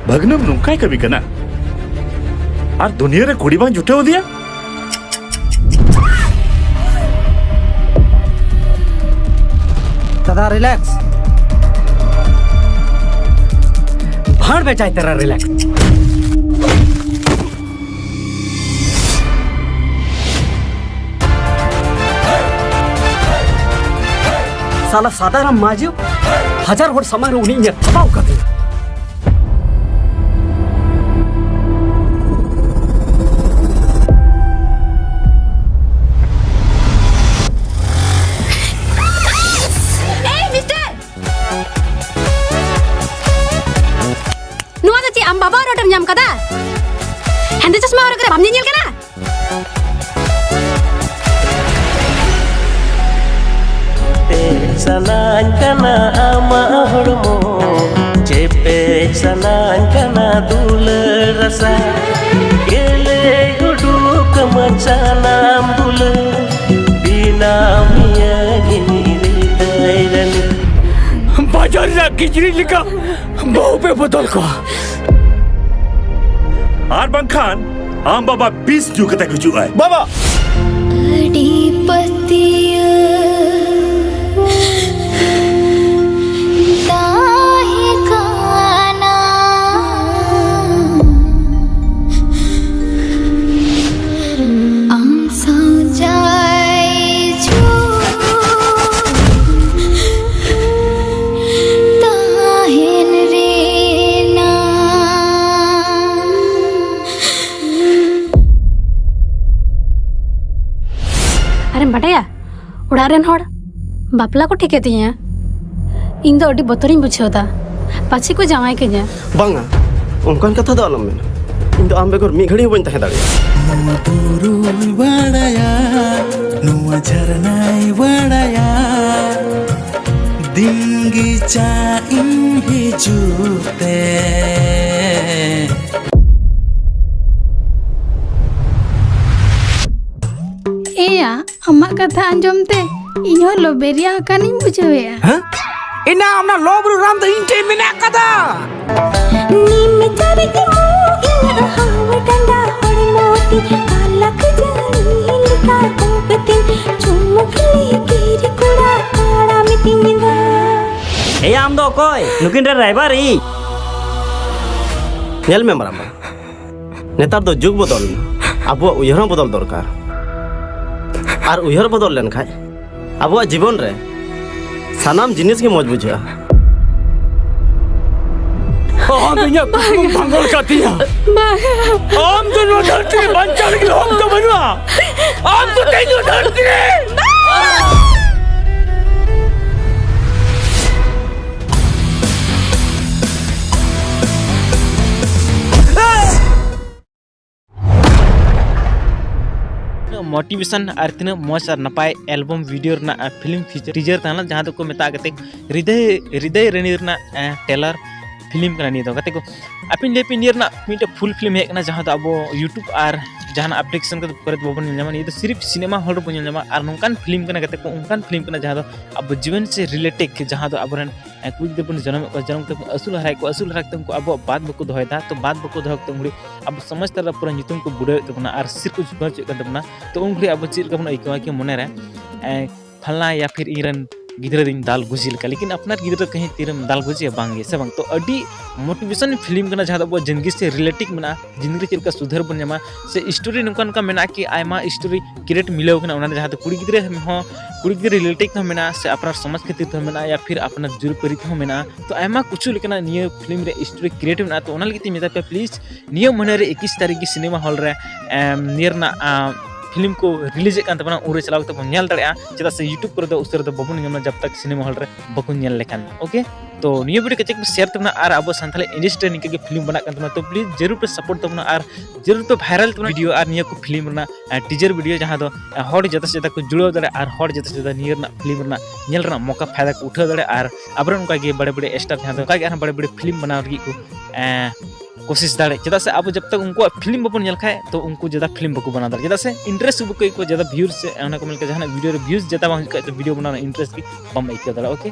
भगनम नुकाय कभी कना और दुनिया रे कुड़ी बांग जुटे हो दिया दादा रिलैक्स भाड़ में जाए तेरा रिलैक्स साला साधारण माजियो हजार होड़ समार उन्हीं ने तबाह कर दिया am baba order nyam kada hande chasma order kare bamni nyel kana sanan kana ama hormo chepe sanan kana dul rasa gele gudu kamacanam dul bina miya gini ridairan बाजार ना खिचड़ी लिखा बहु पे बदल को और बंखान आम बाबा 20 जो कता कुछ है बाबा बटाया उड़ारेन होड़ बापला को ठिके तिया इन दो अडी बतरिन बुझेवता पाछी को जावाय के냐 बांगा उनकान कथा दो आलम में इन दो आम बेगर मी घड़ी बन तहे दाड़िया बुरु बड़ाया नुआ झरनाय बड़ाया दिंगी चाइन हिजुते एया अम्मा कथा अंजमते इन्हो लोबेरिया कानी बुझेया हां इना हमना लोबरु राम तो इनटे मिना कथा नीम चरे के मोहिन हाव डंडा हड़ मोती कालक जानी लिका कोपतिन चुमुकली कीरी कुड़ा ताड़ा मिति मिंदा ए आम दो कोई नुकिन रे ड्राइवर ई नेल में मरामा नेतार दो जुग बदल अब उयहर बदल दरकार और उयहर बदल लेन खाय अब जीवन रे सानाम जिनिस के मौज बुझा हम इया भंगल कातिया हम तो नो धरती बंचल के हम तो बनवा हम तो तेनो धरती मोटिवेशन और तीन मौज और नपाय album video film feature teaser था जहाँ को मेता हृदय हृदय रेनी टेलर फिल्म का नहीं तो को अपिन ले पिन मिट्टे फुल फिल्म है जहाँ अब यूट्यूब और जहाँ एप्लीकेशन को बाबन ये तो सिर्फ सिनेमा हॉल रो बन और नौकान फिल्म को उनकान फिल्म जहाँ अब जीवन से रिलेटेड जहाँ अब कुछ गिद्रा बन जन्म जन्म असूल हराय को असूल हराते उनको अब बात बको दोहदा तो बात बको दोहते उंगली अब समझ तरह पूरा नीतुम को बुड़े तबना और सिर कुछ भर चुका तो उंगली अब चीज का इकवा कि मन रे फलना या फिर इरन गिद्रा दिन दाल गुजिल का लेकिन अपना गिद्रा कहीं तीरम दाल गुजिया बांगे से बांग तो अडी मोटिवेशन फिल्म का जहाँ अब जिंदगी से रिलेटिव मना जिंदगी चलका सुधर बन जामा से स्टोरी नौका का मेना कि आयमा स्टोरी क्रिएट मिले जहाँ कुड़ी गिद्रा कुड़ी गिद्रा रिलेटिव मेना से अपना समाज खातिर मेना या फिर अपना जुरपरी मेना तो आयमा कुछ लेकिन निये फिल्म रे स्टोरी क्रिएट मेना तो लगे मेता पे प्लीज निये महीने 21 तारीख की सिनेमा हॉल रे नियरना फिल्म को रिलीज उरे चलाव तब दाड़ा चेदा से यूट्यूब पर उसर बाबन जब तक सिनेमा हॉल रे बको लेखान ओके तो निये वीडियो के शेयर तबना और अब सानथाली इंडस्ट्री निके फिल्म बना तो प्लीज जरूर पे सपोर्ट तबना और जरूर पे वायरल तबना वीडियो और निये को फिल्म टीजर वीडियो जहाँ दो हर जता से जता को जुड़ाव दाड़ा और हर जता से जता निये फिल्म मौका फायदा को उठाव दाड़ा और अब उनका बड़े बड़े स्टार जहाँ बड़े बड़े फिल्म बना को कोशिश दाड़े चेदा से अब जब तक उनको फिल्म बाबन खाए तो उनको ज़्यादा फिल्म बको बना दाड़े चेदा से इंटरेस्ट को ज़्यादा व्यूज से वीडियो व्यूज ज़्यादा वीडियो बनाना इंटरेस्ट की बम आइका दाड़ा ओके।